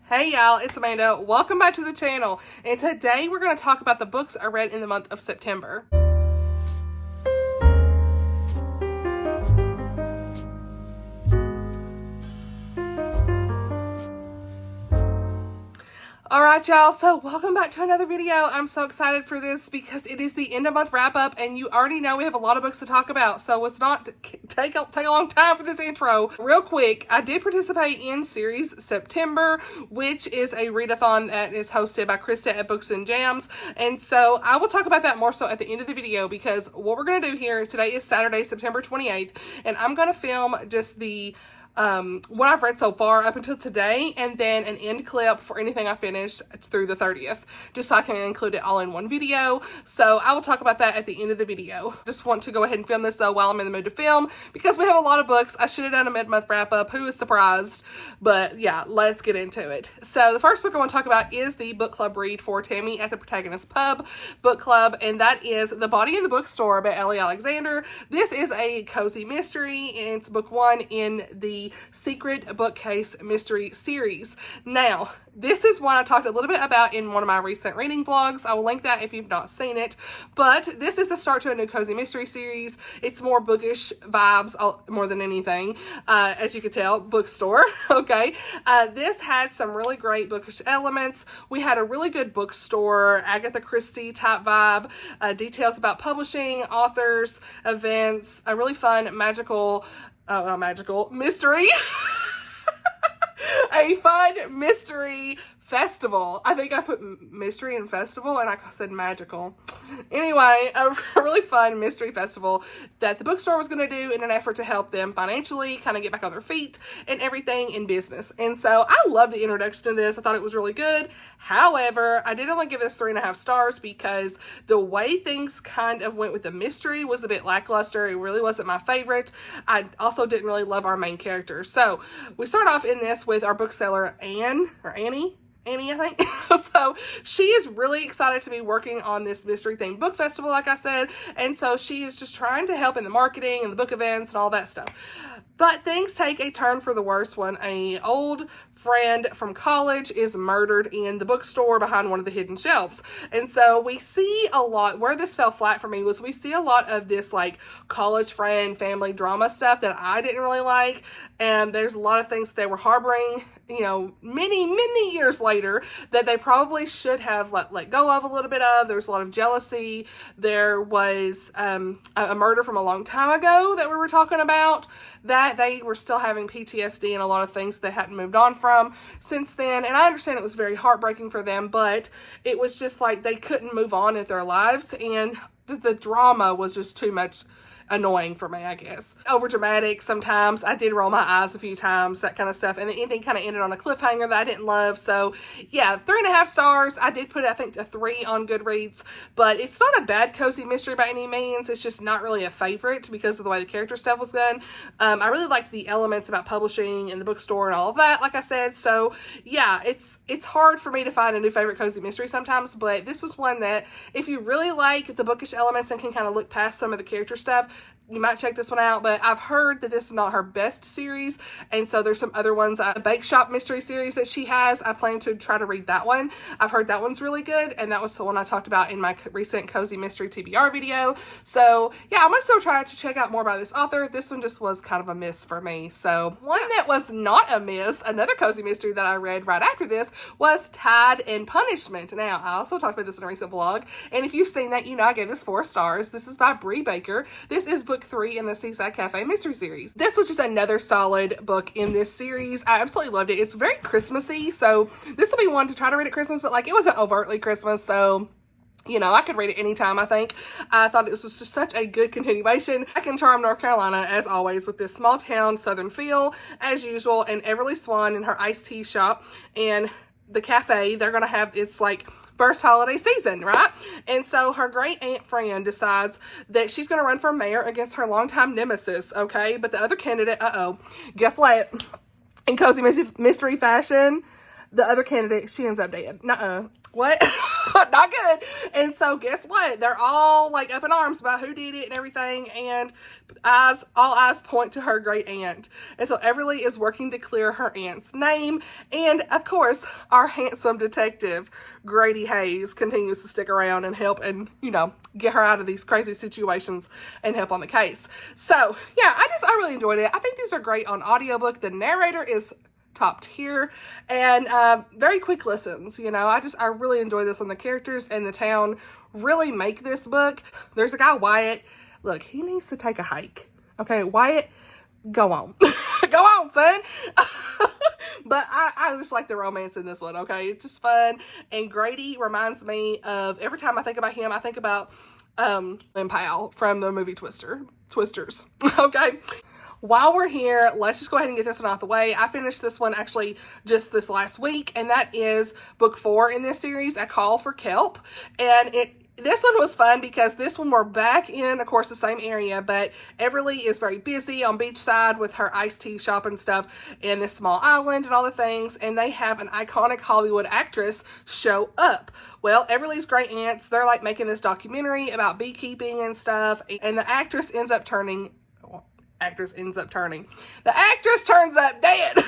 Hey y'all, it's Amanda. Welcome back to the channel. And today we're going to talk about the books I read in the month of September. Alright y'all, so welcome back to another video. I'm so excited for this because it is the end of month wrap up and you already know we have a lot of books to talk about, so let's not take a long time for this intro. Real quick, I did participate in series September, which is a readathon that is hosted by Krista at Books and Jams, and so I will talk about that more so at the end of the video because what we're going to do here, today is Saturday, September 28th, and I'm going to film just the what I've read so far up until today, and then an end clip for anything I finished through the 30th, just so I can include it all in one video. So I will talk about that at the end of the video. Just want to go ahead and film this though while I'm in the mood to film because we have a lot of books. I should have done a mid-month wrap up. Who is surprised? But yeah, let's get into it. So the first book I want to talk about is the book club read for Tammy at the Protagonist Pub book club, and that is The Body in the Bookstore by Ellie Alexander. This is a cozy mystery, and it's book one in the Secret Bookcase Mystery Series. Now, this is one I talked a little bit about in one of my recent reading vlogs. I will link that if you've not seen it. But this is the start to a new cozy mystery series. It's more bookish vibes more than anything. As you can tell, bookstore. Okay. This had some really great bookish elements. We had a really good bookstore, Agatha Christie type vibe. Details about publishing, authors, events, a really fun magical mystery. A fun mystery festival. I think I put mystery and festival and I said magical. Anyway, a really fun mystery festival that the bookstore was going to do in an effort to help them financially kind of get back on their feet and everything in business. And so I love the introduction to this. I thought it was really good. However, I did only give this 3.5 stars because the way things kind of went with the mystery was a bit lackluster. It really wasn't my favorite. I also didn't really love our main character. So we start off in this with our bookseller Annie, I think. So she is really excited to be working on this mystery themed book festival, like I said. And so she is just trying to help in the marketing and the book events and all that stuff. But things take a turn for the worse when an old friend from college is murdered in the bookstore behind one of the hidden shelves. And so we see a lot, where this fell flat for me was we see a lot of this like college friend family drama stuff that I didn't really like. And there's a lot of things that they were harboring, you know, many years later that they probably should have let go of a little bit of. There was a lot of jealousy. There was a murder from a long time ago that we were talking about that they were still having PTSD and a lot of things they hadn't moved on from since then. And I understand it was very heartbreaking for them, but it was just like they couldn't move on with their lives, and the drama was just too much annoying for me, I guess. Over dramatic sometimes. I did roll my eyes a few times, that kind of stuff. And the ending kind of ended on a cliffhanger that I didn't love. So yeah, 3.5 stars. I did put, I think, a 3 on Goodreads, but it's not a bad cozy mystery by any means. It's just not really a favorite because of the way the character stuff was done. I really liked the elements about publishing and the bookstore and all of that, like I said. So yeah, it's hard for me to find a new favorite cozy mystery sometimes, but this was one that if you really like the bookish elements and can kind of look past some of the character stuff, you might check this one out. But I've heard that this is not her best series, and so there's some other ones. A bake shop mystery series that she has, I plan to try to read that one. I've heard that one's really good, and that was the one I talked about in my recent cozy mystery TBR video. So yeah, I'm gonna still try to check out more about this author. This one just was kind of a miss for me. So one that was not a miss, another cozy mystery that I read right after this, was Tied in Punishment. Now, I also talked about this in a recent vlog, and if you've seen that, you know I gave this 4 stars. This is by Bree Baker. This is book 3 in the Seaside Cafe mystery series. This was just another solid book in this series. I absolutely loved it. It's very Christmassy, so this will be one to try to read at Christmas, but like it wasn't overtly Christmas, so you know, I could read it anytime, I think. I thought it was just such a good continuation. Back in Charm, North Carolina, as always, with this small town southern feel, as usual, and Everly Swan in her iced tea shop, and the cafe, they're gonna have, it's like first holiday season, right? And so her great aunt Fran decides that she's going to run for mayor against her longtime nemesis, okay? But the other candidate, guess what? In cozy mystery fashion, the other candidate, she ends up dead. What? Not good. And so guess what? They're all like up in arms about who did it and everything, and all eyes point to her great aunt. And so Everly is working to clear her aunt's name, and of course our handsome detective Grady Hayes continues to stick around and help and, you know, get her out of these crazy situations and help on the case. So yeah, I really enjoyed it. I think these are great on audiobook. The narrator is top tier, and very quick listens. You know, I really enjoy this one. The characters and the town really make this book. There's a guy, Wyatt. Look, he needs to take a hike. Okay, Wyatt, go on. Go on, son. But I just like the romance in this one, okay? It's just fun. And Grady reminds me of, every time I think about him, I think about Lynn Powell from the movie Twisters. Okay? While we're here, let's just go ahead and get this one out the way. I finished this one actually just this last week, and that is book 4 in this series, A Call for Kelp. And this one was fun because this one we're back in, of course, the same area, but Everly is very busy on beachside with her iced tea shop and stuff in this small island and all the things, and they have an iconic Hollywood actress show up. Well, Everly's great aunts, they're like making this documentary about beekeeping and stuff, and the actress ends up turning. The actress turns up dead.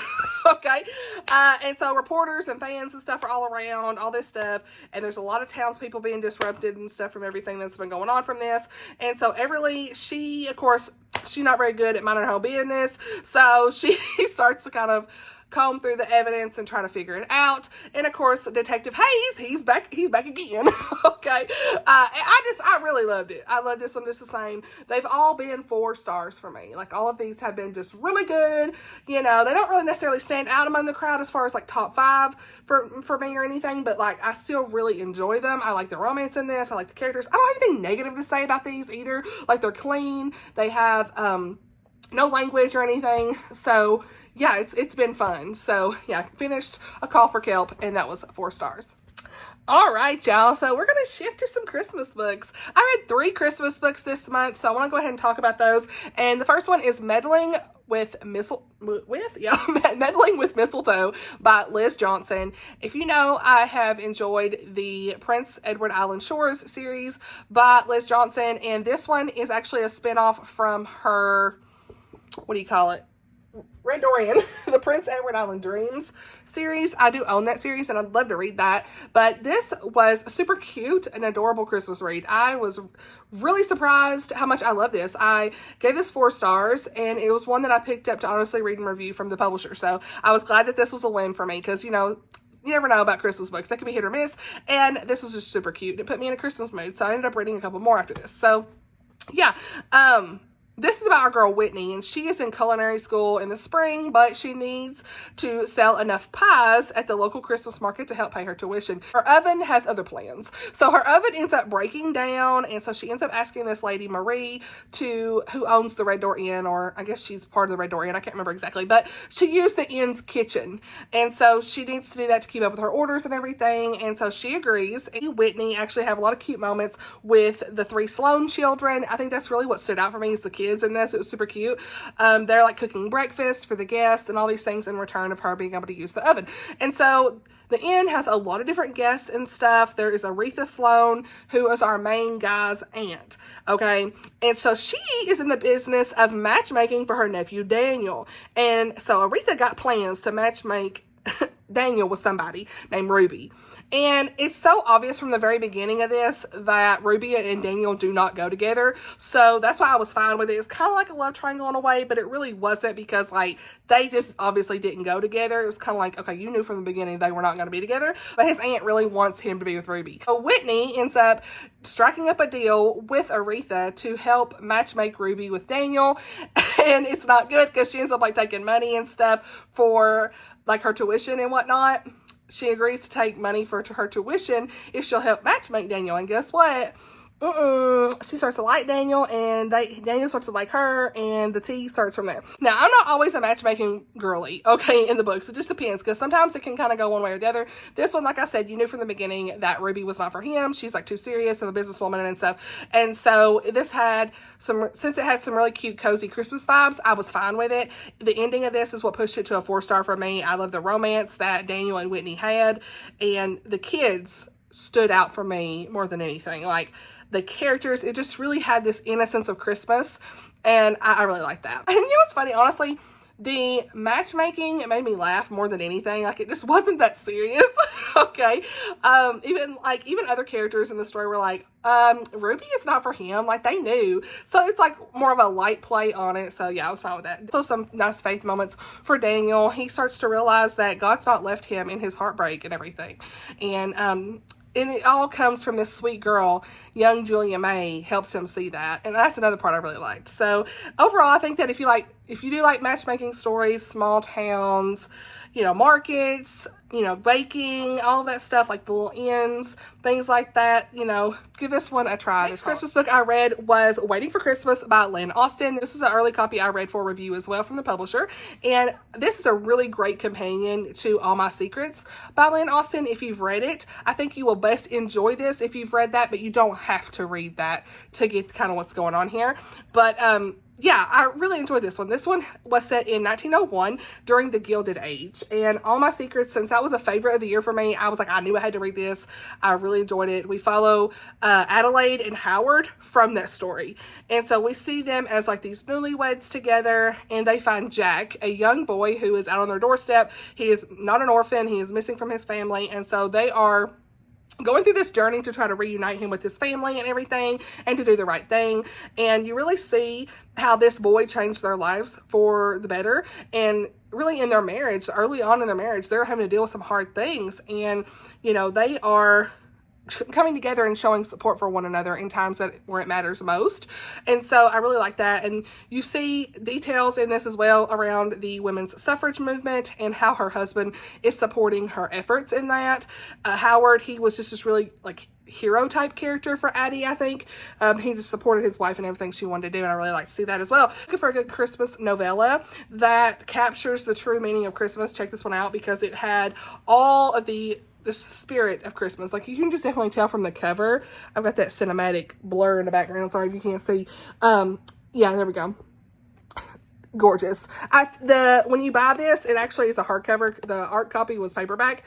Okay. And so reporters and fans and stuff are all around, all this stuff. And there's a lot of townspeople being disrupted and stuff from everything that's been going on from this. And so Everly, she's not very good at minding her own business. So she starts to kind of comb through the evidence and try to figure it out. And of course, Detective Hayes, he's back again. Okay. I really loved it. I love this one just the same. They've all been 4 stars for me. Like, all of these have been just really good. You know, they don't really necessarily stand out among the crowd as far as like top 5 for me or anything, but like, I still really enjoy them. I like the romance in this. I like the characters. I don't have anything negative to say about these either. Like, they're clean. They have, no language or anything. So yeah, it's been fun. So yeah, finished A Call for Kelp, and that was 4 stars. All right, y'all. So we're going to shift to some Christmas books. I read 3 Christmas books this month, so I want to go ahead and talk about those. And the first one is Meddling with Mistletoe by Liz Johnson. If you know, I have enjoyed the Prince Edward Island Shores series by Liz Johnson, and this one is actually a spinoff from her, what do you call it? Red Door Inn, the Prince Edward Island Dreams series. I do own that series, and I'd love to read that. But this was a super cute and adorable Christmas read. I was really surprised how much I love this. I gave this 4 stars, and it was one that I picked up to honestly read and review from the publisher. So I was glad that this was a win for me, because, you know, you never know about Christmas books. They can be hit or miss, and this was just super cute. It put me in a Christmas mood, so I ended up reading a couple more after this. So, yeah, this is about our girl Whitney, and she is in culinary school in the spring, but she needs to sell enough pies at the local Christmas market to help pay her tuition. Her oven has other plans. So her oven ends up breaking down, and so she ends up asking this lady, Marie, who owns the Red Door Inn, or I guess she's part of the Red Door Inn, I can't remember exactly, but she used the inn's kitchen, and so she needs to do that to keep up with her orders and everything, and so she agrees. And Whitney actually have a lot of cute moments with the 3 Sloan children. I think that's really what stood out for me, is the kids in this. It was super cute. They're like cooking breakfast for the guests and all these things in return of her being able to use the oven. And so the inn has a lot of different guests and stuff. There is Aretha Sloan, who is our main guy's aunt. Okay. And so she is in the business of matchmaking for her nephew, Daniel. And so Aretha got plans to matchmake Daniel with somebody named Ruby. And it's so obvious from the very beginning of this that Ruby and Daniel do not go together. So that's why I was fine with it. It's kind of like a love triangle in a way, but it really wasn't, because like they just obviously didn't go together. It was kind of like, okay, you knew from the beginning they were not going to be together, but his aunt really wants him to be with Ruby. So Whitney ends up striking up a deal with Aretha to help matchmake Ruby with Daniel. And it's not good, because she ends up like taking money and stuff for like her tuition and whatnot. She agrees to take money for her tuition if she'll help matchmake Daniel. And guess what? She starts to like Daniel, and Daniel starts to like her, and the tea starts from there. Now, I'm not always a matchmaking girly, okay, in the books. It just depends, because sometimes it can kind of go one way or the other. This one, like I said, you knew from the beginning that Ruby was not for him. She's like too serious of a businesswoman and stuff. And so this had since it had some really cute, cozy Christmas vibes, I was fine with it. The ending of this is what pushed it to a 4 star for me. I love the romance that Daniel and Whitney had, and the kids stood out for me more than anything. Like, the characters, it just really had this innocence of Christmas, and I really like that. And you know what's funny? Honestly, the matchmaking, it made me laugh more than anything. Like, it just wasn't that serious. Okay. Even other characters in the story were like, Ruby is not for him. Like, they knew. So it's like more of a light play on it. So yeah, I was fine with that. So some nice faith moments for Daniel. He starts to realize that God's not left him in his heartbreak and everything. And it all comes from this sweet girl, young Julia May, helps him see that. And that's another part I really liked. So overall, I think that if you do like matchmaking stories, small towns, you know, markets, you know, baking, all of that stuff, like the little inns, things like that, you know, give this one a try. This Christmas book I read was Waiting for Christmas by Lynn Austin. This is an early copy I read for review as well from the publisher. And this is a really great companion to All My Secrets by Lynn Austin. If you've read it, I think you will best enjoy this if you've read that, but you don't have to read that to get kind of what's going on here. But, yeah, I really enjoyed this one. This one was set in 1901 during the Gilded Age. And All My Secrets, since that was a favorite of the year for me, I was like, I knew I had to read this. I really enjoyed it. We follow Adelaide and Howard from that story. And so we see them as like these newlyweds together, and they find Jack, a young boy who is out on their doorstep. He is not an orphan. He is missing from his family. And so they are going through this journey to try to reunite him with his family and everything, and to do the right thing. And you really see how this boy changed their lives for the better. And really in their marriage, early on in their marriage, they're having to deal with some hard things. And, you know, they are coming together and showing support for one another in times where it matters most. And so I really like that. And you see details in this as well around the women's suffrage movement and how her husband is supporting her efforts in that. Howard, he was just this really like hero type character for Addie, I think. He just supported his wife and everything she wanted to do, and I really like to see that as well. Looking for a good Christmas novella that captures the true meaning of Christmas, check this one out, because it had all of the spirit of Christmas. Like, you can just definitely tell from the cover. I've got that cinematic blur in the background. Sorry if you can't see. Yeah, there we go. Gorgeous. When you buy this, it actually is a hardcover. The art copy was paperback,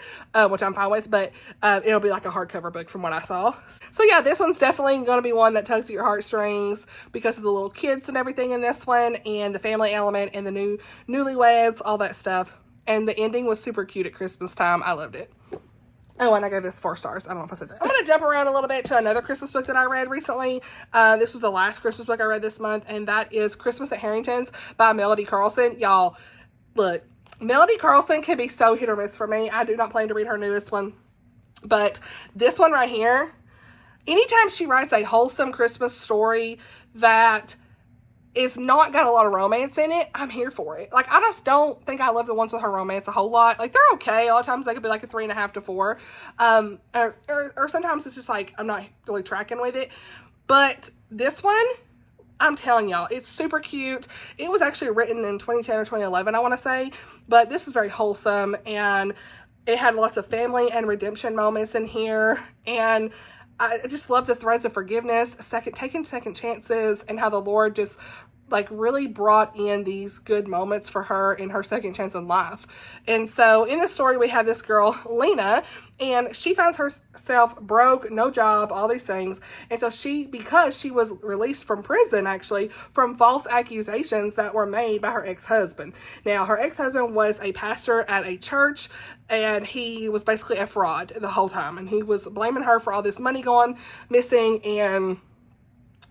which I'm fine with, but it'll be like a hardcover book from what I saw. So yeah, this one's definitely going to be one that tugs at your heartstrings because of the little kids and everything in this one, and the family element, and the newlyweds, all that stuff. And the ending was super cute at Christmas time. I loved it. Oh, and I gave this 4 stars. I don't know if I said that. I'm going to jump around a little bit to another Christmas book that I read recently. This was the last Christmas book I read this month, and that is Christmas at Harringtons by Melody Carlson. Y'all, look, Melody Carlson can be so hit or miss for me. I do not plan to read her newest one, but this one right here, anytime she writes a wholesome Christmas story that is not got a lot of romance in it, I'm here for it. Like, I just don't think I love the ones with her romance a whole lot. Like, they're okay. A lot of times they could be like a 3.5 to 4. Or sometimes it's just like, I'm not really tracking with it. But this one, I'm telling y'all, it's super cute. It was actually written in 2010 or 2011, I want to say. But this is very wholesome, and it had lots of family and redemption moments in here. And I just love the threads of forgiveness, taking second chances, and how the Lord just like really brought in these good moments for her in her second chance in life. And so in this story, we have this girl, Lena, and she finds herself broke, no job, all these things. And so because she was released from prison, actually, from false accusations that were made by her ex-husband. Now, her ex-husband was a pastor at a church, and he was basically a fraud the whole time. And he was blaming her for all this money going missing, and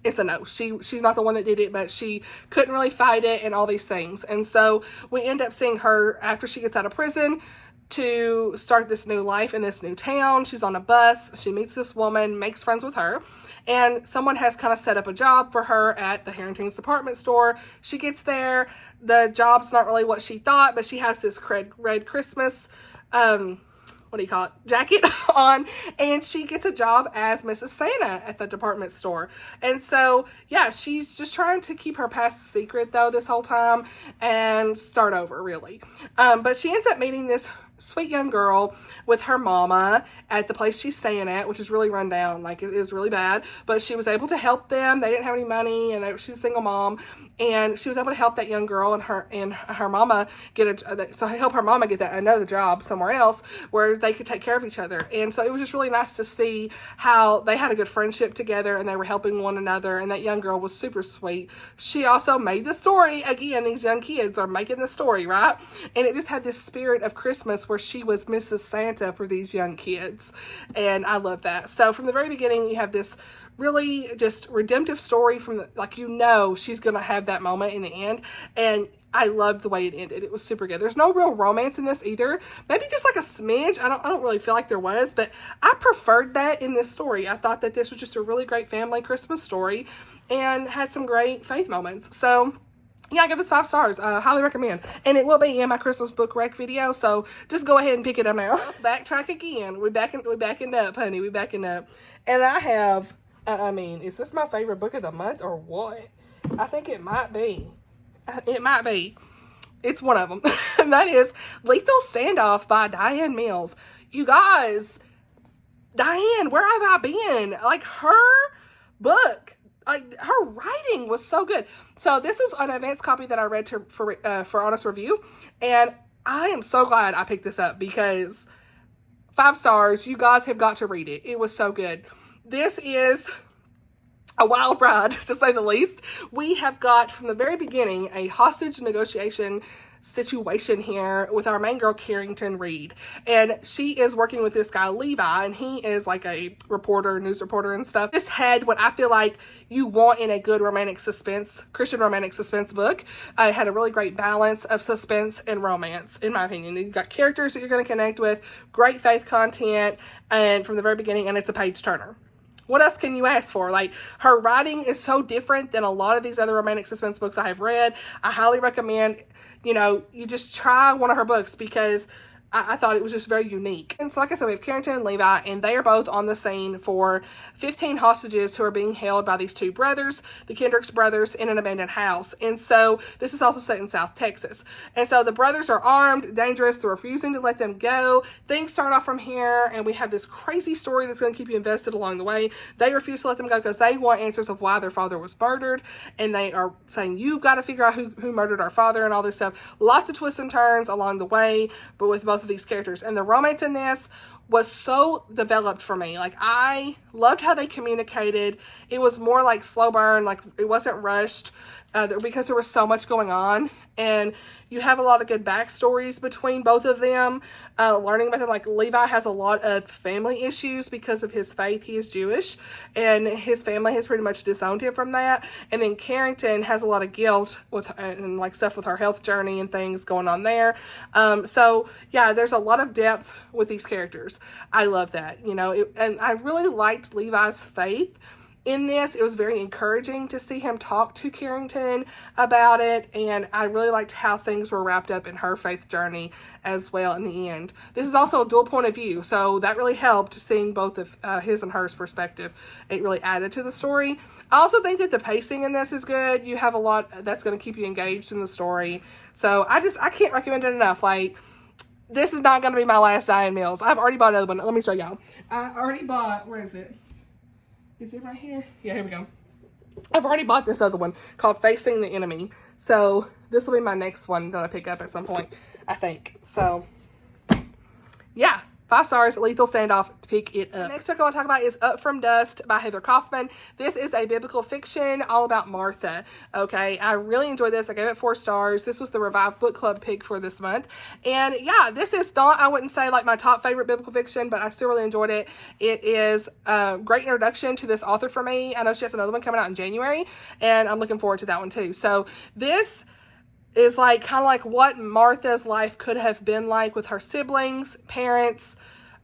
it's a no. She's not the one that did it, but she couldn't really fight it and all these things. And so we end up seeing her after she gets out of prison to start this new life in this new town. She's on a bus. She meets this woman, makes friends with her, and someone has kind of set up a job for her at the Harringtons department store. She gets there. The job's not really what she thought, but she has this red Christmas, what do you call it, jacket on, and she gets a job as Mrs. Santa at the department store. And so, yeah, she's just trying to keep her past secret, though, this whole time, and start over, really. But she ends up meeting this sweet young girl with her mama at the place she's staying at, which is really run down. Like, it is really bad, but she was able to help them. They didn't have any money, and she's a single mom, and she was able to help that young girl and her mama help her mama get another job somewhere else where they could take care of each other. And so it was just really nice to see how they had a good friendship together and they were helping one another, and that young girl was super sweet. She also made the story. Again, these young kids are making the story, right? And it just had this spirit of Christmas where she was Mrs. Santa for these young kids, and I love that. So from the very beginning, you have this really just redemptive story from she's gonna have that moment in the end, and I loved the way it ended. It was super good. There's no real romance in this either. Maybe just like a smidge. I don't really feel like there was, but I preferred that in this story. I thought that this was just a really great family Christmas story and had some great faith moments. So yeah, I give this 5 stars. Highly recommend. And it will be in my Christmas book rec video, so just go ahead and pick it up now. Let's backtrack again. We backing up, honey. We backing up. And I have, is this my favorite book of the month or what? I think it might be. It might be. It's one of them. And that is Lethal Standoff by DiAnn Mills. You guys, DiAnn, where have I been? Like, her book, her writing was so good. So this is an advanced copy that I read for honest review, and I am so glad I picked this up because 5 stars. You guys have got to read it. It was so good. This is a wild ride, to say the least. We have got, from the very beginning, a hostage negotiation situation here with our main girl, Harrington Reed. And she is working with this guy, Levi, and he is like a news reporter and stuff. Just had what I feel like you want in a good Christian romantic suspense book. It had a really great balance of suspense and romance, in my opinion. You've got characters that you're going to connect with, great faith content, and from the very beginning, and it's a page turner. What else can you ask for? Like, her writing is so different than a lot of these other romantic suspense books I have read. I highly recommend, you just try one of her books because I thought it was just very unique. And so, like I said, we have Harrington and Levi, and they are both on the scene for 15 hostages who are being held by these 2 brothers, the Kendricks brothers, in an abandoned house. And so this is also set in South Texas. And so the brothers are armed, dangerous, they're refusing to let them go. Things start off from here, and we have this crazy story that's going to keep you invested along the way. They refuse to let them go because they want answers of why their father was murdered, and they are saying, you've got to figure out who murdered our father and all this stuff. Lots of twists and turns along the way, but with both of these characters. And the romance in this was so developed for me. Like, I loved how they communicated. It was more like slow burn, like it wasn't rushed because there was so much going on. And you have a lot of good backstories between both of them, learning about them. Like, Levi has a lot of family issues because of his faith. He is Jewish, and his family has pretty much disowned him from that. And then Harrington has a lot of guilt and like stuff with her health journey and things going on there. So yeah, there's a lot of depth with these characters. I love that, and I really liked Levi's faith in this. It was very encouraging to see him talk to Harrington about it, and I really liked how things were wrapped up in her faith journey as well in the end. This is also a dual point of view, so that really helped, seeing both of his and hers perspective. It really added to the story. I also think that the pacing in this is good. You have a lot that's going to keep you engaged in the story, so I can't recommend it enough. Like, this is not going to be my last DiAnn Mills. I've already bought another one. Let me show y'all. I already bought, where is it? Is it right here? Yeah, here we go. I've already bought this other one called Facing the Enemy. So this will be my next one that I pick up at some point, I think. So yeah, 5 stars, Lethal Standoff, pick it up. The next book I want to talk about is Up From Dust by Heather Kaufman. This is a biblical fiction all about Martha. Okay, I really enjoyed this. I gave it 4 stars. This was the Revive Book Club pick for this month. And yeah, this is not, I wouldn't say like my top favorite biblical fiction, but I still really enjoyed it. It is a great introduction to this author for me. I know she has another one coming out in January, and I'm looking forward to that one too. So this is like kind of like what Martha's life could have been like with her siblings, parents,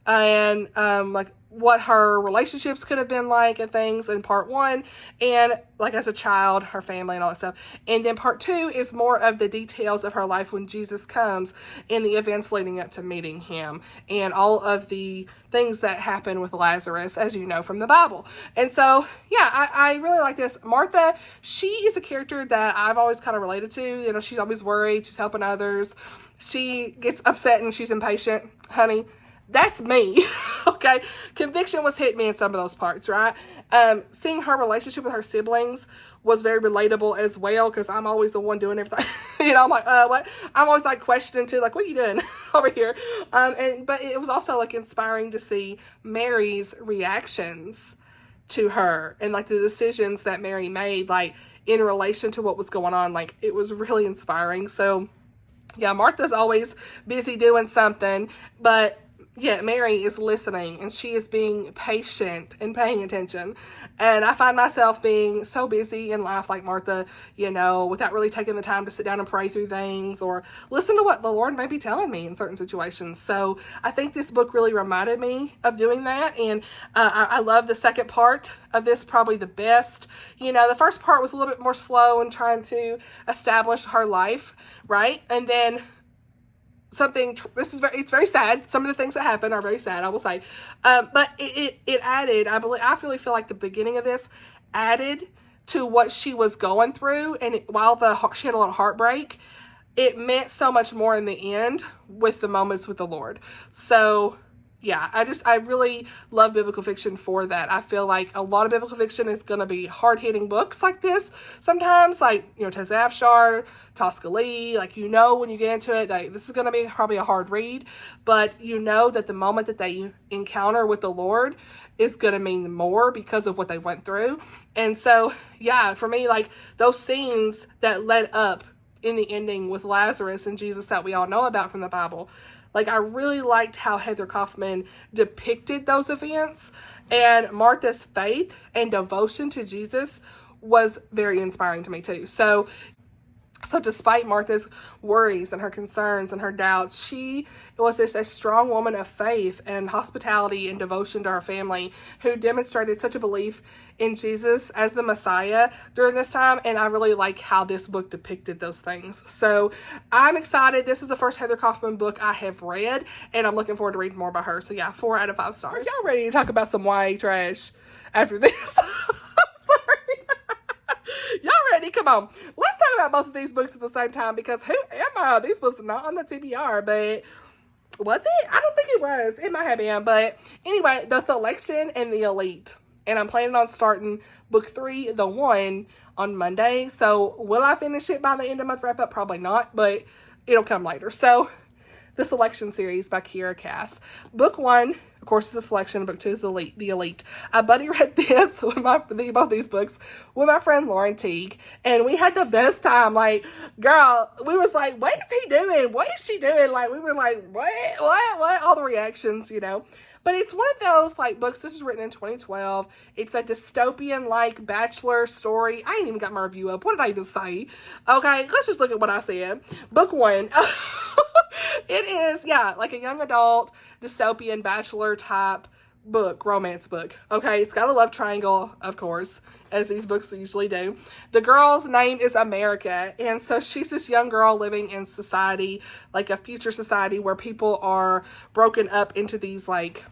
and like what her relationships could have been like and things in part 1, and like as a child, her family and all that stuff. And then part 2 is more of the details of her life when Jesus comes and the events leading up to meeting him and all of the things that happen with Lazarus, as you know from the Bible. And so yeah, I really like this. Martha, she is a character that I've always kind of related to. She's always worried, she's helping others. she gets upset and she's impatient. Honey, that's me. Okay, conviction was hitting me in some of those parts, right? Seeing her relationship with her siblings was very relatable as well, because I'm always the one doing everything. I'm like, what? I'm always like questioning too, like, what are you doing over here? But it was also like inspiring to see Mary's reactions to her, and like the decisions that Mary made, like in relation to what was going on. Like, it was really inspiring. So yeah, Martha's always busy doing something, but yeah, Mary is listening, and she is being patient and paying attention. And I find myself being so busy in life like Martha, without really taking the time to sit down and pray through things or listen to what the Lord may be telling me in certain situations. So I think this book really reminded me of doing that. And I love the second part of this probably the best. The first part was a little bit more slow in trying to establish her life, right? And then it's very sad. Some of the things that happen are very sad, I will say. But it added, I really feel like the beginning of this added to what she was going through. And while she had a lot of heartbreak, it meant so much more in the end with the moments with the Lord. So yeah, I really love biblical fiction for that. I feel like a lot of biblical fiction is going to be hard-hitting books like this sometimes, like, Tessa Afshar, Tosca Lee, like, when you get into it, like, this is going to be probably a hard read, but that the moment that they encounter with the Lord is going to mean more because of what they went through. And so, yeah, for me, like, those scenes that led up in the ending with Lazarus and Jesus that we all know about from the Bible, like, I really liked how Heather Kaufman depicted those events, and Martha's faith and devotion to Jesus was very inspiring to me too. So despite Martha's worries and her concerns and her doubts, she was just a strong woman of faith and hospitality and devotion to her family, who demonstrated such a belief in Jesus as the Messiah during this time. And I really like how this book depicted those things. So I'm excited. This is the first Heather Kaufman book I have read, and I'm looking forward to reading more about her. So yeah, 4 out of 5 stars. Are y'all ready to talk about some YA trash after this? Y'all ready? Come on. Let's talk about both of these books at the same time, because who am I? These books are not on the TBR, but was it? I don't think it was. It might have been. But anyway, The Selection and The Elite. And I'm planning on starting book 3, The One, on Monday. So will I finish it by the end of month wrap up? Probably not, but it'll come later. So The Selection series by Kiera Cass. Book 1, of course, is The Selection. Book 2 is The Elite. I buddy read this with both these books with my friend Lauren Teague, and we had the best time. Like, girl, we was like, what is he doing? What is she doing? Like, we were like, what? All the reactions, But it's one of those, like, books. This was written in 2012. It's a dystopian, like, bachelor story. I ain't even got my review up. What did I even say? Okay, let's just look at what I said. Book 1. It is, yeah, like a young adult dystopian bachelor type book, romance book. Okay, it's got a love triangle, of course, as these books usually do. The girl's name is America, and so she's this young girl living in society, like a future society where people are broken up into these like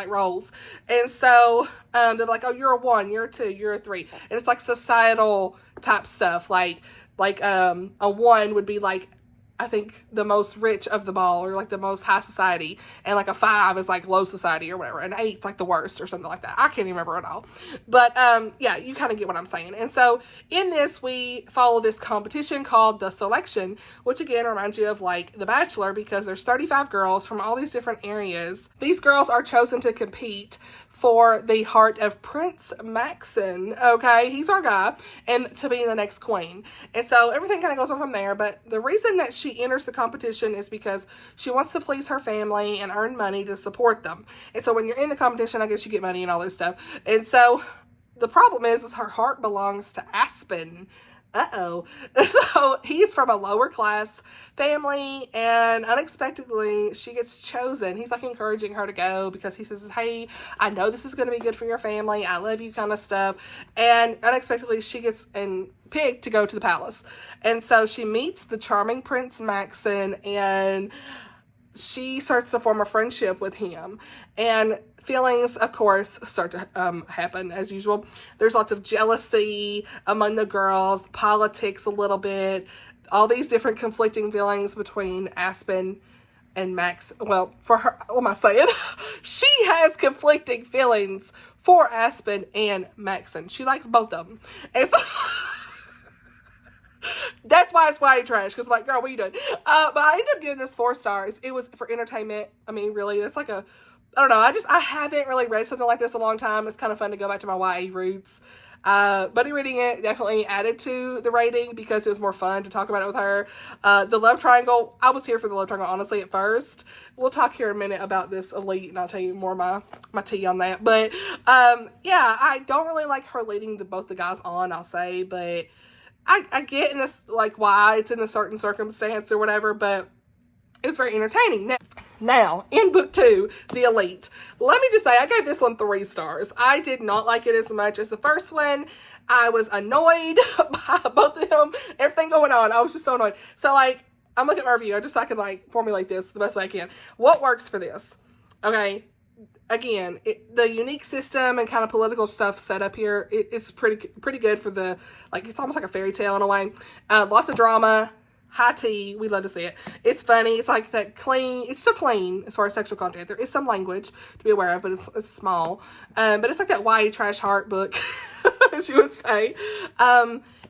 roles. And so they're like, oh, you're a 1, you're a 2, you're a 3. And it's like societal type stuff. Like a 1 would be like, I think, the most rich of them all, or like the most high society, and like a 5 is like low society or whatever, and 8's like the worst or something like that. I can't even remember it all, but yeah, you kind of get what I'm saying. And so in this, we follow this competition called The Selection, which again reminds you of like The Bachelor, because there's 35 girls from all these different areas. These girls are chosen to compete for the heart of Prince Maxon, okay? He's our guy, and to be the next queen. And so everything kind of goes on from there, but the reason that she enters the competition is because she wants to please her family and earn money to support them. And so when you're in the competition, I guess you get money and all this stuff. And so the problem is her heart belongs to Aspen. So he's from a lower class family, and unexpectedly she gets chosen. He's like encouraging her to go because he says, hey, I know this is going to be good for your family. I love you, kind of stuff. And unexpectedly she gets picked to go to the palace. And so she meets the charming Prince Maxon, and she starts to form a friendship with him. And feelings, of course, start to happen as usual. There's lots of jealousy among the girls, politics a little bit, all these different conflicting feelings between Aspen and Max. Well, for her, what am I saying? She has conflicting feelings for Aspen and Maxon. She likes both of them. And so that's why it's white trash, because like, girl, what are you doing? But I ended up giving this 4 stars. It was for entertainment. I mean, really, it's like a, I don't know. I haven't really read something like this in a long time. It's kind of fun to go back to my YA roots. Buddy reading it definitely added to the rating because it was more fun to talk about it with her. The love triangle, I was here for the love triangle, honestly, at first. We'll talk here in a minute about this Elite, and I'll tell you more my tea on that. But, yeah, I don't really like her leading both the guys on, I'll say. But I get in this, like, why it's in a certain circumstance or whatever, but it's very entertaining. Now, in book 2, The Elite, let me just say, I gave this one 3 stars. I did not like it as much as the first one. I was annoyed by both of them, everything going on. I was just so annoyed. So, like, I'm looking at my review, just so I can, like, formulate this the best way I can. What works for this? Okay, again, the unique system and kind of political stuff set up here, it's pretty good for the, like, it's almost like a fairy tale in a way. Lots of drama. High tea, we love to see it. It's funny. It's like that clean. It's still clean as far as sexual content. There is some language to be aware of, but it's small. But it's like that white trash heart book, as you would say.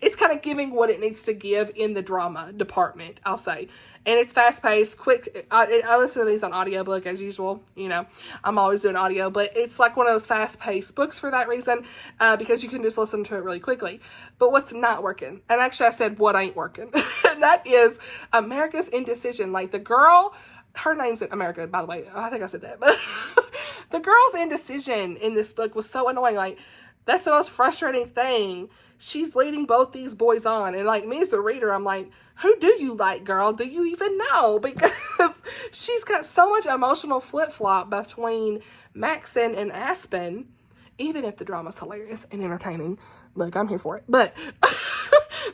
It's kind of giving what it needs to give in the drama department, I'll say. And it's fast-paced, quick. I listen to these on audiobook, as usual. You know, I'm always doing audio. But it's like one of those fast-paced books for that reason, because you can just listen to it really quickly. But what's not working? And actually, I said what ain't working. And that is America's indecision. Like, the girl, her name's America, by the way. I think I said that. But the girl's indecision in this book was so annoying. Like, that's the most frustrating thing. She's leading both these boys on. And, like, me as a reader, I'm like, who do you like, girl? Do you even know? Because she's got so much emotional flip-flop between Maxon and Aspen, even if the drama's hilarious and entertaining. Look, I'm here for it. But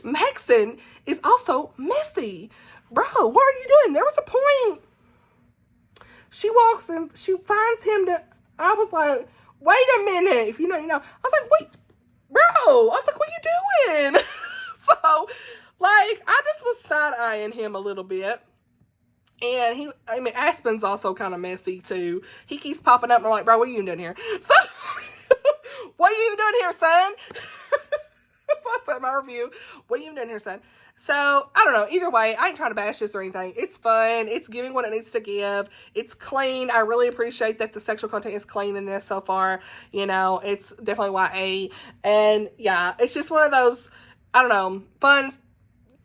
Maxon is also messy. Bro, what are you doing? There was a point. She walks and she finds him I was like, wait a minute. If you know, you know. I was like, wait, bro. I was like, what are you doing? So, like, I just was side-eyeing him a little bit. And Aspen's also kind of messy, too. He keeps popping up, and I'm like, bro, what are you doing here? So, what are you even doing here, son? That's my review. What are you even doing here, son? So, I don't know. Either way, I ain't trying to bash this or anything. It's fun. It's giving what it needs to give. It's clean. I really appreciate that the sexual content is clean in this so far. You know, it's definitely YA. And, yeah, it's just one of those, I don't know, fun,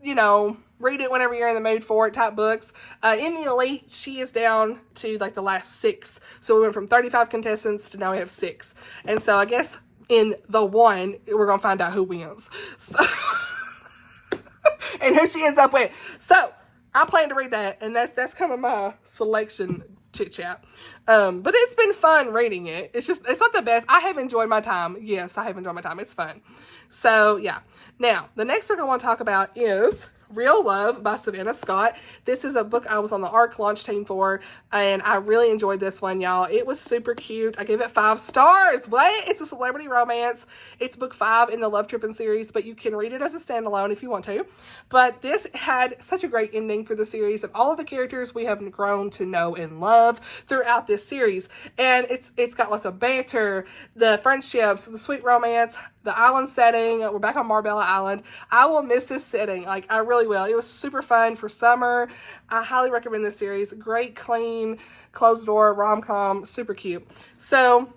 you know, read it whenever you're in the mood for it type books. In the Elite, she is down to, like, the last 6. So, we went from 35 contestants to now we have 6. And so, I guess in the one, we're going to find out who wins. So, and who she ends up with. So, I plan to read that, and that's kind of my selection chit-chat. But it's been fun reading it. It's not the best. I have enjoyed my time. Yes, I have enjoyed my time. It's fun. So, yeah. Now, the next book I want to talk about is Real Love by Savannah Scott. This is a book I was on the ARC launch team for, and I really enjoyed this one, y'all. It was super cute. I gave it 5 stars. What? It's a celebrity romance. It's book 5 in the Love Trippin' series, but you can read it as a standalone if you want to. But this had such a great ending for the series, and all of the characters we have grown to know and love throughout this series. And it's got lots of banter, the friendships, the sweet romance, the island setting. We're back on Marbella Island. I will miss this setting. Like, I really will. It was super fun for summer. I highly recommend this series. Great, clean, closed door, rom-com, super cute. So,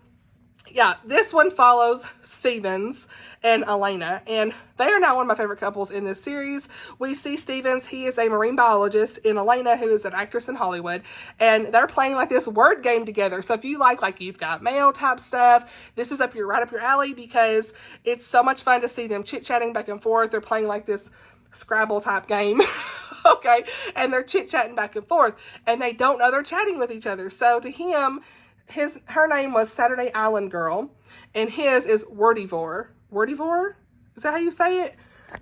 yeah, this one follows Stevens and Elena, and they are now one of my favorite couples in this series. We see Stevens, he is a marine biologist, and Elena, who is an actress in Hollywood, and they're playing like this word game together. So if you like You've Got Mail type stuff, this is right up your alley, because it's so much fun to see them chit-chatting back and forth. They're playing like this Scrabble type game. Okay, and they're chit-chatting back and forth, and they don't know they're chatting with each other. So to him, her name was Saturday Island Girl, and his is Wordivore. Wordivore? Is that how you say it?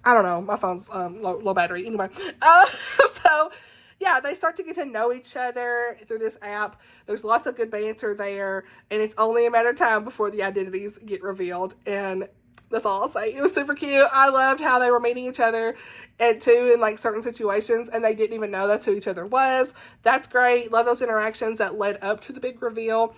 I don't know. My phone's low battery. Anyway, so yeah, they start to get to know each other through this app. There's lots of good banter there, and it's only a matter of time before the identities get revealed. And That's all I'll say. It was super cute. I loved how they were meeting each other and too in like certain situations and they didn't even know that's who each other was. That's great. Love those interactions that led up to the big reveal.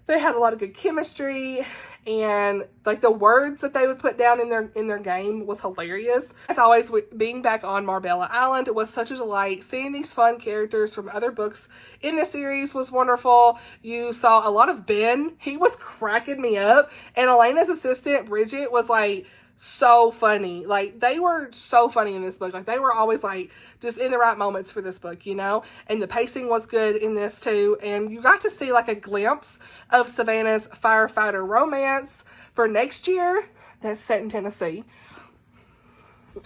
They had a lot of good chemistry, and like the words that they would put down in their game was hilarious. As always, being back on Marbella Island, it was such a delight. Seeing these fun characters from other books in the series was wonderful. You saw a lot of Ben. He was cracking me up, and Elena's assistant Bridget was like so funny. Like, they were so funny in this book. Like, they were always like just in the right moments for this book, you know. And the pacing was good in this too, and you got to see like a glimpse of Savannah's firefighter romance for next year that's set in Tennessee.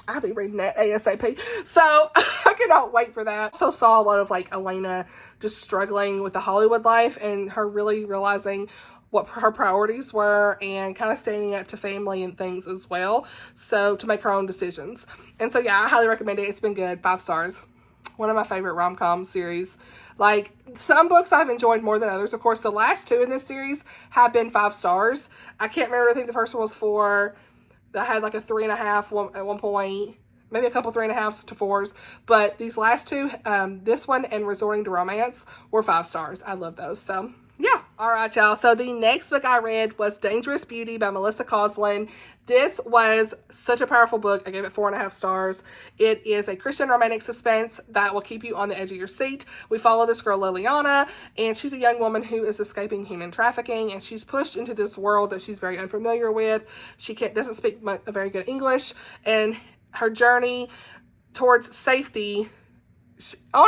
I'll be reading that ASAP. So I cannot wait for that. Also saw a lot of like Elena just struggling with the Hollywood life and her really realizing what her priorities were and kind of standing up to family and things as well. So to make her own decisions. And so yeah, I highly recommend it. It's been good. 5 stars. One of my favorite rom-com series. Like, some books I've enjoyed more than others. Of course, the last 2 in this series have been 5 stars. I can't remember. I think the first one was 4. I had like a 3.5 at one point. Maybe a couple 3.5s to 4s. But these last 2, this one and Resorting to Romance, were 5 stars. I love those. So yeah. All right, y'all. So the next book I read was Dangerous Beauty by Melissa Koslin. This was such a powerful book. I gave it 4.5 stars. It is a Christian romantic suspense that will keep you on the edge of your seat. We follow this girl, Liliana, and she's a young woman who is escaping human trafficking, and she's pushed into this world that she's very unfamiliar with. She doesn't speak very good English, and her journey towards safety,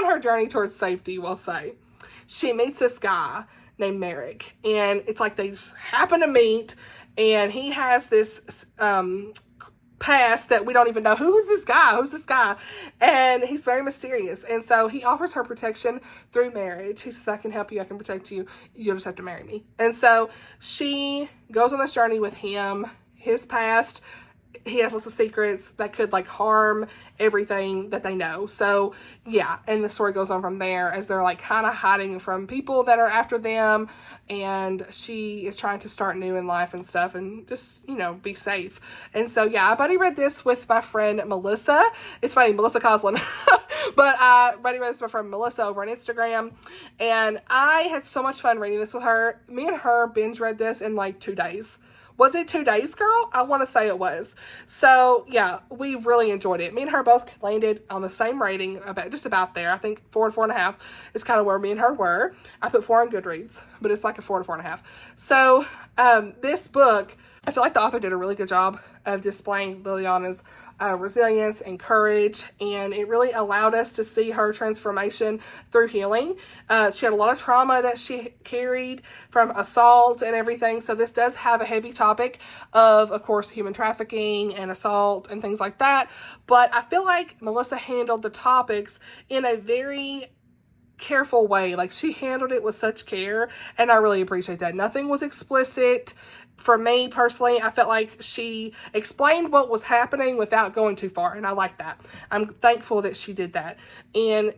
we'll say, she meets this guy named Merrick, and it's like they just happen to meet, and he has this past that we don't even know. Who's this guy? And he's very mysterious, and so he offers her protection through marriage. He says, I can help you, I can protect you, you'll just have to marry me. And so she goes on this journey with him. His past, he has lots of secrets that could like harm everything that they know. So yeah, and the story goes on from there as they're like kind of hiding from people that are after them, and she is trying to start new in life and stuff and just, you know, be safe. And so yeah, I buddy read this with my friend Melissa. It's funny, Melissa Koslin. But I buddy read this with my friend Melissa over on Instagram, and I had so much fun reading this with her. Me and her binge read this in like 2 days. Was it 2 days, girl? I want to say it was. So, yeah, we really enjoyed it. Me and her both landed on the same rating, just about there. I think 4 to 4.5 is kind of where me and her were. I put 4 on Goodreads, but it's like a 4 to 4.5. So, this book, I feel like the author did a really good job of displaying Liliana's resilience and courage, and it really allowed us to see her transformation through healing. She had a lot of trauma that she carried from assault and everything, so this does have a heavy topic of course, human trafficking and assault and things like that, but I feel like Melissa handled the topics in a very careful way. Like, she handled it with such care, and I really appreciate that. Nothing was explicit. For me personally, I felt like she explained what was happening without going too far, and I like that. I'm thankful that she did that. And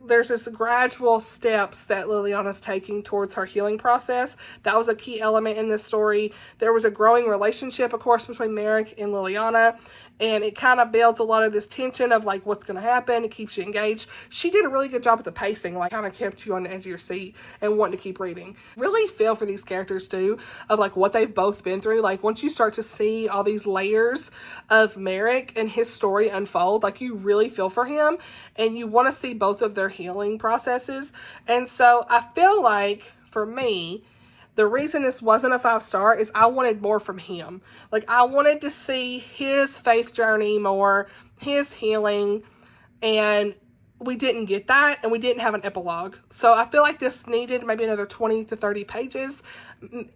there's this gradual steps that Liliana's taking towards her healing process. That was a key element in this story. There was a growing relationship, of course, between Merrick and Liliana, and it kind of builds a lot of this tension of like what's going to happen. It keeps you engaged. She did a really good job with the pacing, like kind of kept you on the edge of your seat and wanting to keep reading. Really feel for these characters too, of like what they've both been through. Like, once you start to see all these layers of Merrick and his story unfold, like, you really feel for him and you want to see both of their healing processes. And so I feel like for me, the reason this wasn't a 5-star is I wanted more from him. Like, I wanted to see his faith journey more, his healing, and we didn't get that, and we didn't have an epilogue. So I feel like this needed maybe another 20 to 30 pages.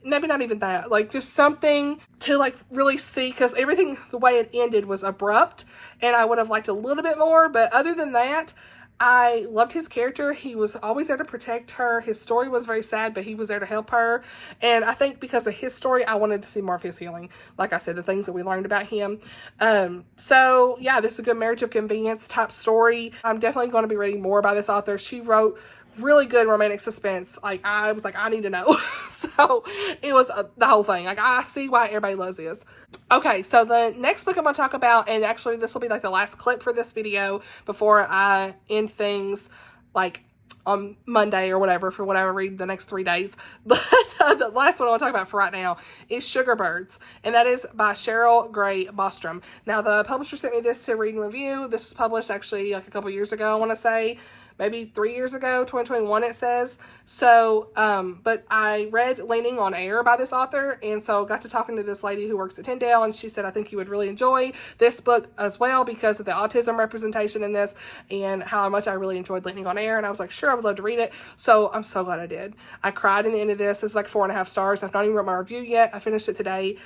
Maybe not even that. Like, just something to like really see, because everything, the way it ended was abrupt, and I would have liked a little bit more. But other than that, I loved his character. He was always there to protect her. His story was very sad, but he was there to help her. And I think because of his story, I wanted to see more of his healing. Like I said, the things that we learned about him. So yeah, this is a good marriage of convenience type story. I'm definitely going to be reading more by this author. She wrote really good romantic suspense. Like, I was like, I need to know. So it was the whole thing. Like, I see why everybody loves this. Okay, so the next book I'm going to talk about, and actually this will be like the last clip for this video before I end things like on Monday or whatever, for whatever I read the next 3 days. But the last one I want to talk about for right now is Sugar Birds, and that is by Cheryl Gray Bostrom. Now, the publisher sent me this to read and review. This was published actually like a couple years ago, I want to say. Maybe 3 years ago, 2021 it says. So, but I read Leaning on Air by this author, and so got to talking to this lady who works at Tyndale, and she said, I think you would really enjoy this book as well because of the autism representation in this and how much I really enjoyed Leaning on Air. And I was like, sure, I would love to read it. So I'm so glad I did. I cried in the end of this. It's like 4.5 stars. I've not even wrote my review yet. I finished it today.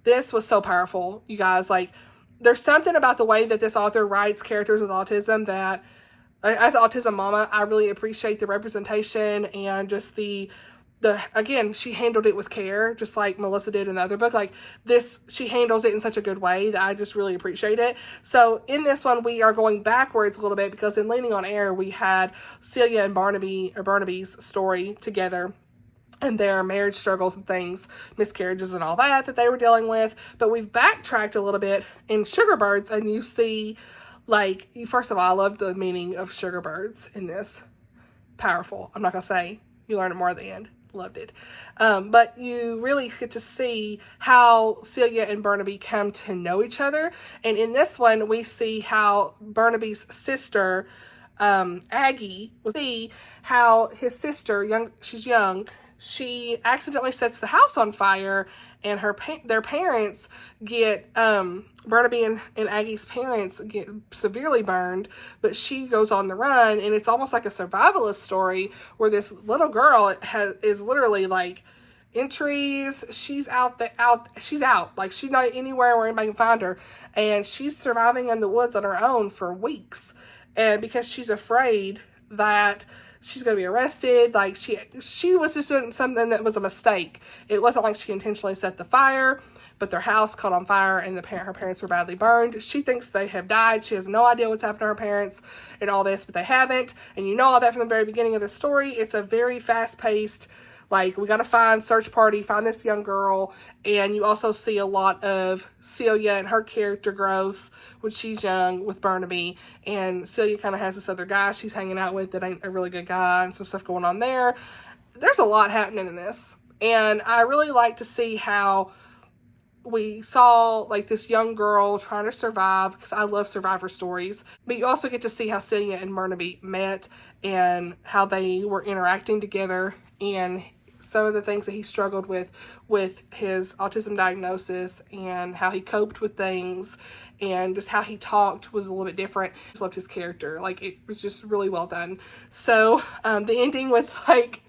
This was so powerful, you guys. Like, there's something about the way that this author writes characters with autism that, as an autism mama, I really appreciate the representation and just the again, she handled it with care, just like Melissa did in the other book. Like this, she handles it in such a good way that I just really appreciate it. So in this one, we are going backwards a little bit because in Leaning on Air, we had Celia and Barnaby's story together and their marriage struggles and things, miscarriages and all that they were dealing with. But we've backtracked a little bit in Sugar Birds, and you see, like, first of all, I love the meaning of Sugar Birds in this. Powerful. I'm not going to say. You learn it more at the end. Loved it. But you really get to see how Celia and Barnaby come to know each other. And in this one, we see how Barnaby's sister, Aggie, will see how his sister, she's young, she accidentally sets the house on fire, and their parents get, Barnaby and Aggie's parents get severely burned, but she goes on the run, and it's almost like a survivalist story where this little girl is literally like in trees. She's out, like she's not anywhere where anybody can find her, and she's surviving in the woods on her own for weeks, and because she's afraid that she's going to be arrested. Like she was just doing something that was a mistake. It wasn't like she intentionally set the fire, but their house caught on fire and her parents were badly burned. She thinks they have died. She has no idea what's happened to her parents and all this, but they haven't. And you know all that from the very beginning of the story. It's a very fast-paced, like, we got to search party, find this young girl. And you also see a lot of Celia and her character growth when she's young with Barnaby. And Celia kind of has this other guy she's hanging out with that ain't a really good guy, and some stuff going on there. There's a lot happening in this. And I really like to see how we saw, like, this young girl trying to survive, because I love survivor stories. But you also get to see how Celia and Barnaby met and how they were interacting together, and some of the things that he struggled with his autism diagnosis, and how he coped with things, and just how he talked was a little bit different. I just loved his character. Like, it was just really well done. So the ending with, like,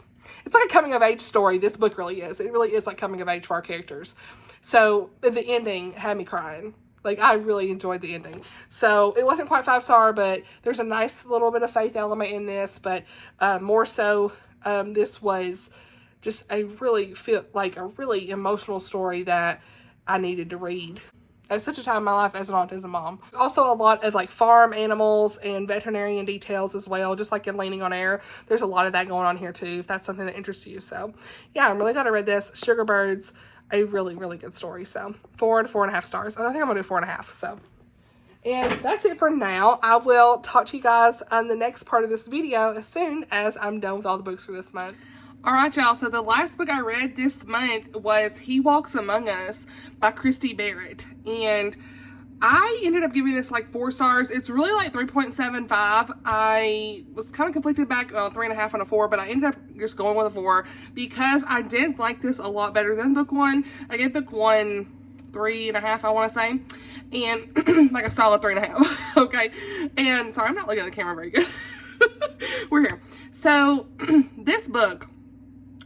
it's like a coming of age story. This book really is. It really is like coming of age for our characters. So the ending had me crying. Like, I really enjoyed the ending. So it wasn't quite 5-star, but there's a nice little bit of faith element in this. But more so, this was just a really emotional story that I needed to read at such a time in my life as an autism mom. Also a lot of, like, farm animals and veterinarian details as well, just like in Leaning on Air. There's a lot of that going on here too, if that's something that interests you. So yeah, I'm really glad I read this. Sugar Birds, a really, really good story. So 4 to 4.5 stars. I think I'm gonna do 4.5. So, and that's it for now. I will talk to you guys on the next part of this video as soon as I'm done with all the books for this month. Alright, y'all, so the last book I read this month was He Walks Among Us by Christy Barrett, and I ended up giving this like 4 stars. It's really like 3.75. I was kind of conflicted back 3.5 and a 4, but I ended up just going with a 4 because I did like this a lot better than book 1. I gave book 1 3.5, I want to say, and like a solid 3.5. Okay, and sorry, I'm not looking at the camera very good. We're here. So this book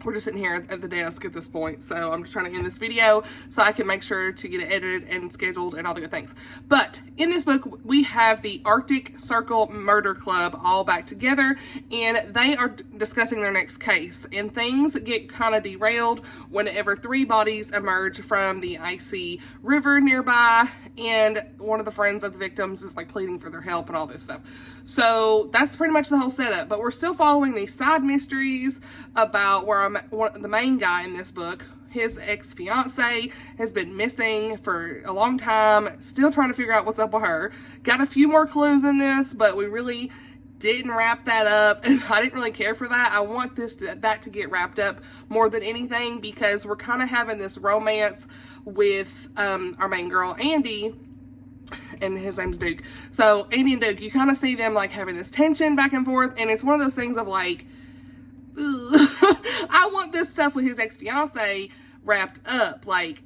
we're just sitting here at the desk at this point, so I'm just trying to end this video so I can make sure to get it edited and scheduled and all the good things. But in this book, we have the Arctic Circle Murder Club all back together, and they are discussing their next case, and things get kind of derailed whenever 3 bodies emerge from the icy river nearby, and one of the friends of the victims is like pleading for their help and all this stuff. So that's pretty much the whole setup, but we're still following these side mysteries about where the main guy in this book, his ex-fiance, has been missing for a long time, still trying to figure out what's up with her. Got a few more clues in this, but we really didn't wrap that up, and I didn't really care for that. I want that to get wrapped up more than anything, because we're kind of having this romance with our main girl, Andy, and his name's Duke. So Andy and Duke, you kind of see them like having this tension back and forth, and it's one of those things of like, I want this stuff with his ex-fiance wrapped up. Like,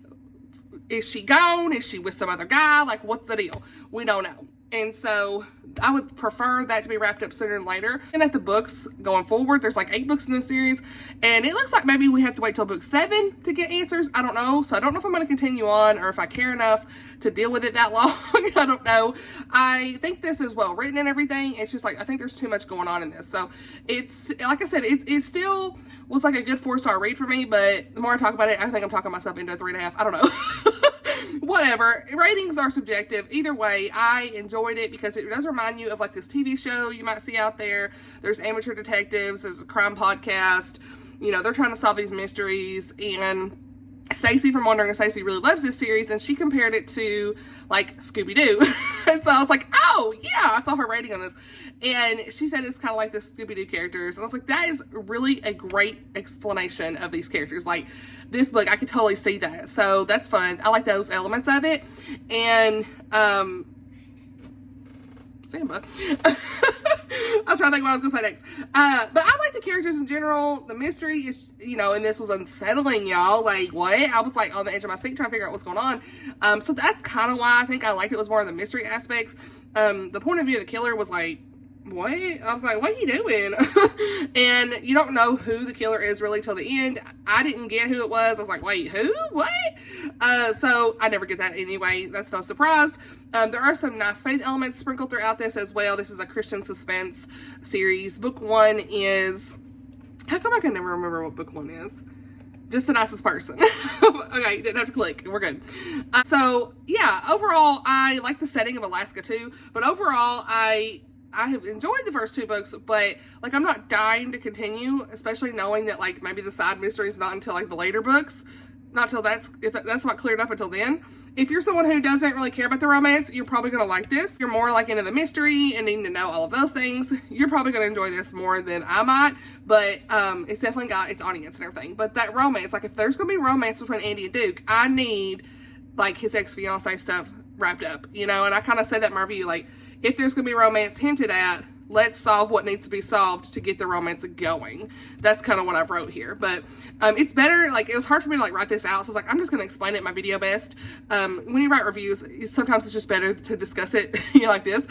is she gone? Is she with some other guy? Like, what's the deal? We don't know. And so I would prefer that to be wrapped up sooner than later. And at the books going forward, there's like 8 books in this series, and it looks like maybe we have to wait till book 7 to get answers. I don't know. So I don't know if I'm going to continue on or if I care enough to deal with it that long. I don't know. I think this is well written and everything. It's just like, I think there's too much going on in this. So it's, like I said, it still was like a good 4-star read for me, but the more I talk about it, I think I'm talking myself into a 3.5. I don't know. Whatever. Ratings are subjective. Either way, I enjoyed it because it does remind you of like this TV show you might see out there. There's amateur detectives, there's a crime podcast. You know, they're trying to solve these mysteries, and Stacey from Wondering if Stacey really loves this series, and she compared it to like Scooby-Doo. And so I was like, oh yeah, I saw her rating on this, and she said it's kind of like the Scooby-Doo characters, and I was like, that is really a great explanation of these characters. Like, this book, I could totally see that, so that's fun. I like those elements of it. And Samba. I was trying to think what I was gonna say next. But I like the characters in general. The mystery is, you know, and this was unsettling, y'all. Like, what? I was like on the edge of my seat trying to figure out what's going on. So that's kind of why I think I liked it, was more of the mystery aspects. The point of view of the killer was like, what? I was like, what are you doing? And you don't know who the killer is really till the end. I didn't get who it was. I was like, wait, who? What? So I never get that anyway. That's no surprise. There are some nice faith elements sprinkled throughout this as well. This is a Christian suspense series. Book 1 is, how come I can never remember what book 1 is? Just the nicest person. Okay, didn't have to click. We're good. So yeah, overall, I like the setting of Alaska too, but overall, I have enjoyed the first 2 books, but like, I'm not dying to continue, especially knowing that like maybe the side mystery is not until like the later books, not till if that's not cleared up until then. If you're someone who doesn't really care about the romance, you're probably going to like this. If you're more like into the mystery and needing to know all of those things, you're probably going to enjoy this more than I might, but it's definitely got its audience and everything. But that romance, like if there's going to be romance between Andy and Duke, I need like his ex-fiance stuff wrapped up, you know. And I kind of said that in my review, like, if there's going to be romance hinted at, let's solve what needs to be solved to get the romance going. That's kind of what I've wrote here. But it's better, like, it was hard for me to like write this out, so I was like, I'm just going to explain it in my video best. When you write reviews, sometimes it's just better to discuss it, you know, like this.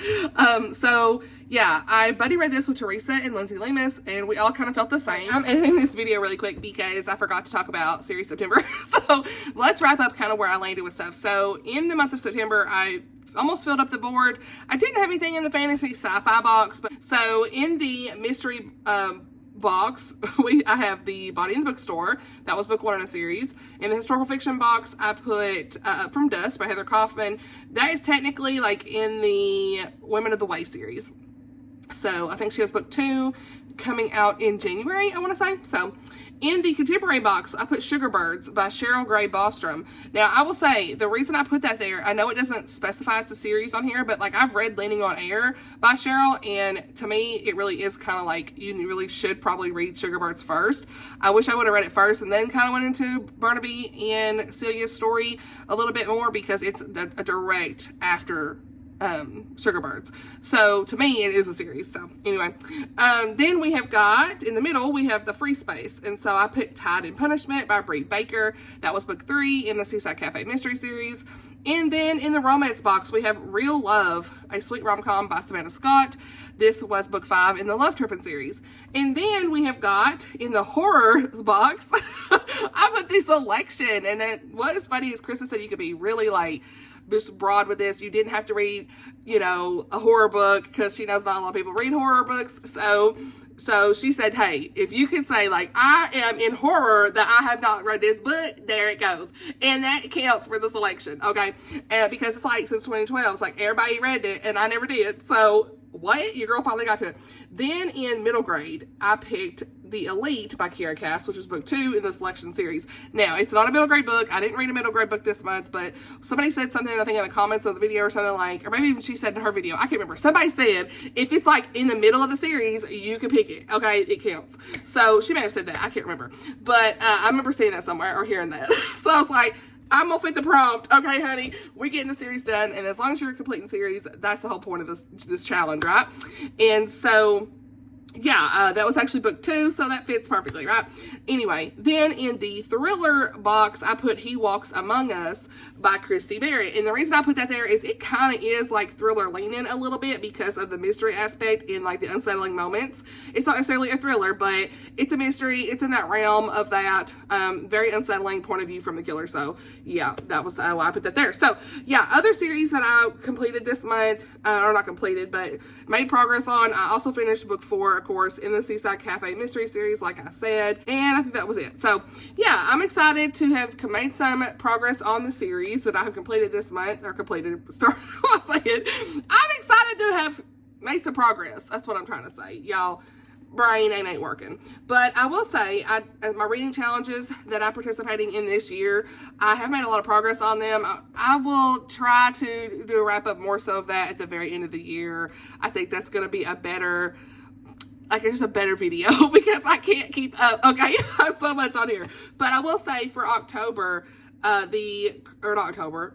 So yeah, I buddy read this with Teresa and Lindsay Lemus, and we all kind of felt the same. I'm editing this video really quick because I forgot to talk about series September. So let's wrap up kind of where I landed with stuff. So in the month of September, I almost filled up the board. I didn't have anything in the fantasy sci-fi box, but so in the mystery box, I have The Body in the Bookstore. That was book 1 in a series. In the historical fiction box, I put Up From Dusk by Heather Kaufman. That is technically like in the Women of the Way series. So I think she has book 2 coming out in January, I want to say. So in the contemporary box, I put Sugarbirds by Cheryl Gray Bostrom. Now, I will say, the reason I put that there, I know it doesn't specify it's a series on here, but like I've read Leaning on Air by Cheryl, and to me, it really is kind of like, you really should probably read Sugarbirds first. I wish I would have read it first and then kind of went into Barnaby and Celia's story a little bit more, because it's a direct after Sugarbirds. So to me, it is a series. So anyway, then we have got in the middle, we have The Free Space, and so I picked Tied in Punishment by Bree Baker. That was book 3 in the Seaside Cafe mystery series. And then in the romance box, we have Real Love, a sweet rom-com by Savannah Scott. this was book 5 in the Love Trippin' series. And then we have got, in the horror box, I put the selection. And then what is funny is Krista said you could be really, like, just broad with this. You didn't have to read, you know, a horror book, because she knows not a lot of people read horror books. So she said, hey, if you could say, like, I am in horror that I have not read this book, there it goes. And that counts for the selection, okay? Because it's like, since 2012, it's like everybody read it, and I never did. So, what? Your girl finally got to it. Then in middle grade, I picked The Elite by Kiera, which is book 2 in the selection series. Now, it's not a middle grade book. I didn't read a middle grade book this month, but somebody said something, I think in the comments of the video or something like, or maybe even she said in her video, I can't remember. Somebody said, if it's like in the middle of the series, you can pick it. Okay, it counts. So she may have said that. I can't remember. But I remember seeing that somewhere or hearing that. So I was like, I'm gonna fit the prompt. Okay, honey, we getting the series done. And as long as you're completing series, that's the whole point of this challenge, right? And so, yeah, that was actually book 2, so that fits perfectly, right? Anyway, then in the thriller box, I put He Walks Among Us by Christy Barrett. And the reason I put that there is it kind of is like thriller leaning a little bit because of the mystery aspect and like the unsettling moments. It's not necessarily a thriller, but it's a mystery. It's in that realm of that very unsettling point of view from the killer. So, yeah, that was why I put that there. So, yeah, other series that I completed this month, or not completed, but made progress on. I also finished book 4, of course, in the Seaside Cafe mystery series, like I said, and I think that was it. So, yeah, I'm excited to have made some progress on the series that I have completed this month, or I'm excited to have made some progress. That's what I'm trying to say, y'all. Brain ain't working. But I will say, my reading challenges that I'm participating in this year, I have made a lot of progress on them. I will try to do a wrap up more so of that at the very end of the year. I think that's going to be a better, like, it's just a better video because I can't keep up. Okay, so much on here. But I will say for October,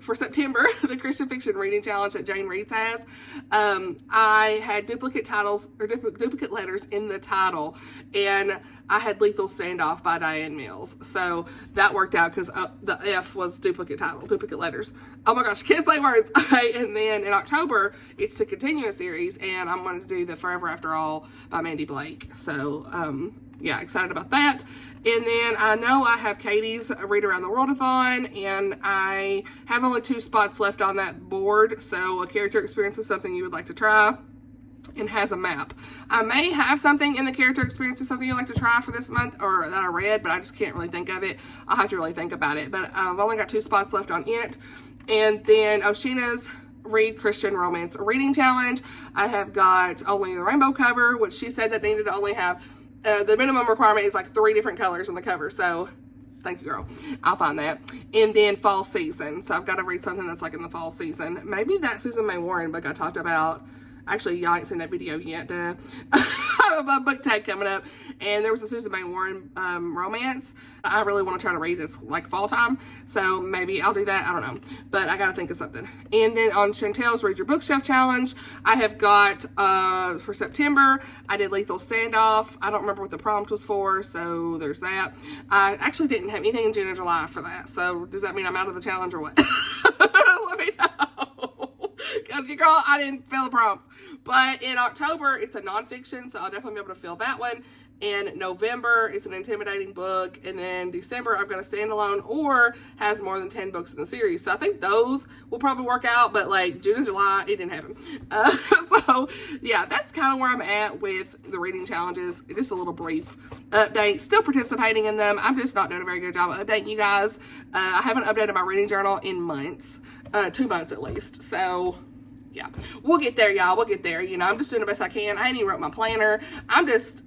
for September, the Christian Fiction Reading Challenge that Jane Reads has, I had duplicate titles, or duplicate letters in the title, and I had Lethal Standoff by DiAnn Mills. So that worked out because the F was duplicate title, duplicate letters. Oh my gosh, can't say words. Okay, and then in October, it's to continue a series, and I'm going to do the Forever After All by Mandy Blake. So, yeah, excited about that. And then I know I have Katie's Read Around the World-a-thon, and I have only 2 spots left on that board, so a character experience is something you would like to try, and has a map. I may have something in the character experience is something you'd like to try for this month, or that I read, but I just can't really think of it. I'll have to really think about it, but I've only got 2 spots left on it. And then Oshina's Read Christian Romance Reading Challenge, I have got only the rainbow cover, which she said that they needed to only have the minimum requirement is like 3 different colors on the cover. So, thank you, girl. I'll find that. And then fall season. So, I've got to read something that's like in the fall season. Maybe that Susan May Warren book I talked about. Actually, y'all ain't seen that video yet. I have a book tag coming up. And there was a Susan May Warren romance I really want to try to read. It's like fall time. So, maybe I'll do that. I don't know. But I got to think of something. And then on Chantel's Read Your Bookshelf Challenge, I have got, for September, I did Lethal Standoff. I don't remember what the prompt was for. So, there's that. I actually didn't have anything in June or July for that. So, does that mean I'm out of the challenge or what? Let me know. Because, girl, I didn't fill the prompt. But in October, it's a nonfiction, so I'll definitely be able to fill that one. In November, it's an intimidating book. And then December, I've got a standalone or has more than 10 books in the series. So I think those will probably work out. But like June and July, it didn't happen. So yeah, that's kind of where I'm at with the reading challenges. Just a little brief update. Still participating in them. I'm just not doing a very good job of updating you guys. I haven't updated my reading journal in months. 2 months at least. So yeah, we'll get there, y'all. We'll get there. You know, I'm just doing the best I can. I ain't even wrote my planner. I'm just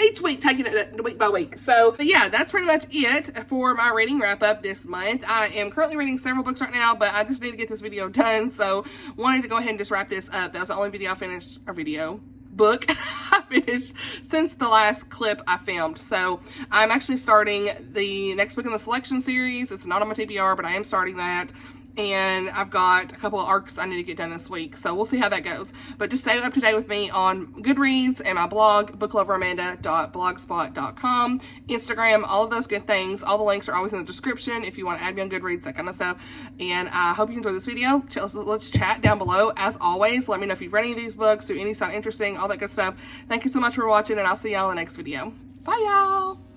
each week taking it week by week. So, but yeah, that's pretty much it for my reading wrap up this month. I am currently reading several books right now, but I just need to get this video done. So, wanted to go ahead and just wrap this up. That was the only video I finished, or book I finished since the last clip I filmed. So I'm actually starting the next book in the selection series. It's not on my TBR, but I am starting that. and I've got a couple of arcs I need to get done this week, so we'll see how that goes. But just stay up to date with me on Goodreads and my blog, bookloveramanda.blogspot.com, Instagram, all of those good things. All the links are always in the description if you want to add me on Goodreads, that kind of stuff. And I hope you enjoyed this video. Let's chat down below. As always, let me know if you've read any of these books, do any sound interesting, all that good stuff. Thank you so much for watching, and I'll see y'all in the next video. Bye, y'all!